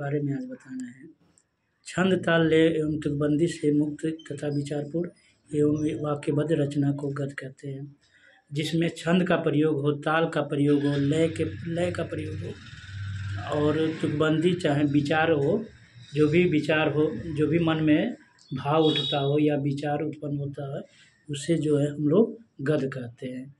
बारे में आज बताना है। छंद, ताल, लय एवं तुकबंदी से मुक्त तथा विचारपूर्ण एवं वाक्यबद्ध रचना को गद्य कहते हैं। जिसमें छंद का प्रयोग हो, ताल का प्रयोग हो, लय का प्रयोग हो और तुकबंदी चाहे विचार हो, जो भी विचार हो, जो भी मन में भाव उठता हो या विचार उत्पन्न होता है, उसे जो है हम लोग गद्य कहते हैं।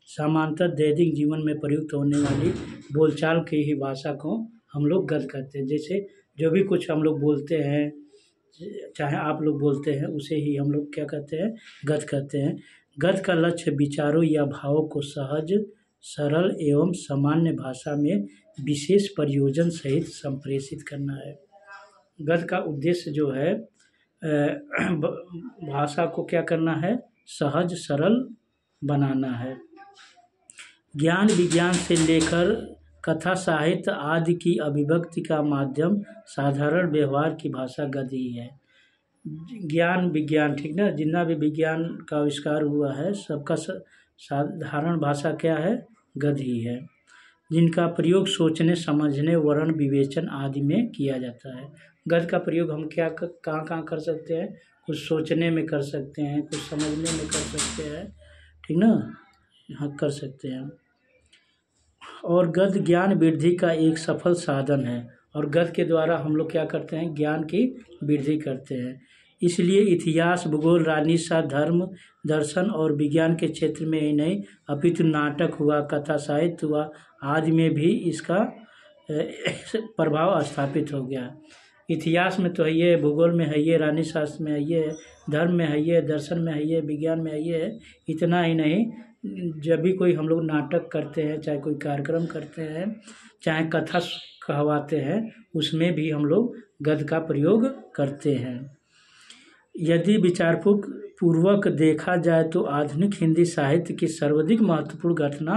सामान्यतः दैनिक जीवन में प्रयुक्त होने वाली बोलचाल की ही भाषा को हम लोग गद्य कहते हैं। जैसे जो भी कुछ हम लोग बोलते हैं, चाहे आप लोग बोलते हैं, उसे ही हम लोग क्या कहते हैं, गद्य कहते हैं। गद्य का लक्ष्य विचारों या भावों को सहज, सरल एवं सामान्य भाषा में विशेष प्रयोजन सहित संप्रेषित करना है। गद्य का उद्देश्य जो है भाषा को क्या करना है, सहज सरल बनाना है। ज्ञान विज्ञान से लेकर कथा साहित्य आदि की अभिव्यक्ति का माध्यम साधारण व्यवहार की भाषा गद्य ही है। ज्ञान विज्ञान, ठीक ना, जितना भी विज्ञान का आविष्कार हुआ है सबका साधारण भाषा क्या है, गद्य ही है। जिनका प्रयोग सोचने समझने वर्ण विवेचन आदि में किया जाता है। गद्य का प्रयोग हम क्या कहाँ कहाँ कर सकते हैं, कुछ सोचने में कर सकते हैं, कुछ समझने में कर सकते हैं, ठीक ना, हाँ कर सकते हैं। और गद्य ज्ञान वृद्धि का एक सफल साधन है और गद्य के द्वारा हम लोग क्या करते हैं, ज्ञान की वृद्धि करते हैं। इसलिए इतिहास, भूगोल, राजनीति, धर्म, दर्शन और विज्ञान के क्षेत्र में ही नहीं अपितु नाटक हुआ, कथा साहित्य हुआ आदि में भी इसका प्रभाव स्थापित हो गया। इतिहास में तो है ये, भूगोल में है ये, राजनीति शास्त्र में है ये, धर्म में है ये, दर्शन में है ये, विज्ञान में है ये। इतना ही नहीं, जब भी कोई हम लोग नाटक करते हैं, चाहे कोई कार्यक्रम करते हैं, चाहे कथा कहवाते हैं, उसमें भी हम लोग गद्य का प्रयोग करते हैं। यदि विचारपूर्वक देखा जाए तो आधुनिक हिंदी साहित्य की सर्वाधिक महत्वपूर्ण घटना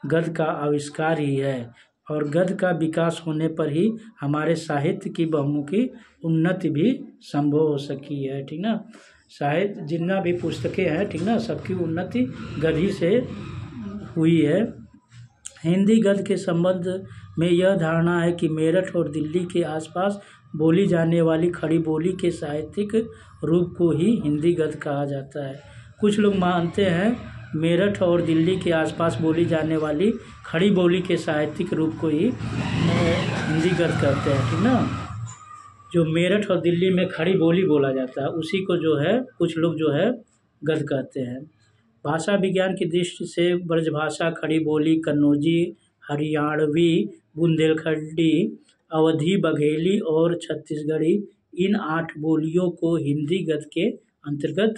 गद्य का आविष्कार ही है और गद्य का विकास होने पर ही हमारे साहित्य की बहुमुखी उन्नति भी संभव हो सकी है, ठीक ना। साहित्य जितना भी पुस्तकें हैं, ठीक ना, सबकी उन्नति गद्य से हुई है। हिंदी गद्य के संबंध में यह धारणा है कि मेरठ और दिल्ली के आसपास बोली जाने वाली खड़ी बोली के साहित्यिक रूप को ही हिंदी गद्य कहा जाता है। कुछ लोग मानते हैं मेरठ और दिल्ली के आसपास बोली जाने वाली खड़ी बोली के साहित्यिक रूप को ही हिंदी गद्य कहते हैं, ठीक ना। जो मेरठ और दिल्ली में खड़ी बोली बोला जाता है उसी को जो है कुछ लोग जो है गद्य कहते हैं। भाषा विज्ञान की दृष्टि से ब्रजभाषा, खड़ी बोली, कन्नौजी, हरियाणवी, बुंदेलखंडी, अवधी, बघेली और छत्तीसगढ़ी, इन 8 बोलियों को हिंदी गद्य के अंतर्गत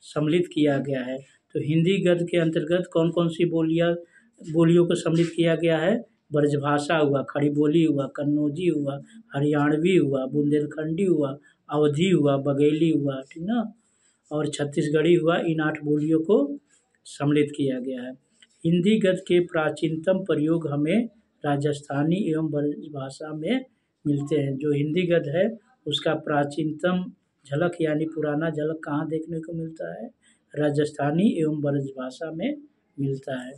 सम्मिलित किया गया है। तो हिंदी गद्य के अंतर्गत कौन कौन सी बोलियों को सम्मिलित किया गया है, ब्रजभाषा हुआ, खड़ी बोली हुआ, कन्नौजी हुआ, हरियाणवी हुआ, बुंदेलखंडी हुआ, अवधी हुआ, बघेली हुआ, ठीक ना, और छत्तीसगढ़ी हुआ। इन 8 बोलियों को सम्मिलित किया गया है। हिंदी गद्य के प्राचीनतम प्रयोग हमें राजस्थानी एवं ब्रजभाषा में मिलते हैं। जो हिंदी गद्य है उसका प्राचीनतम झलक यानी पुराना झलक कहाँ देखने को मिलता है, राजस्थानी एवं ब्रजभाषा में मिलता है।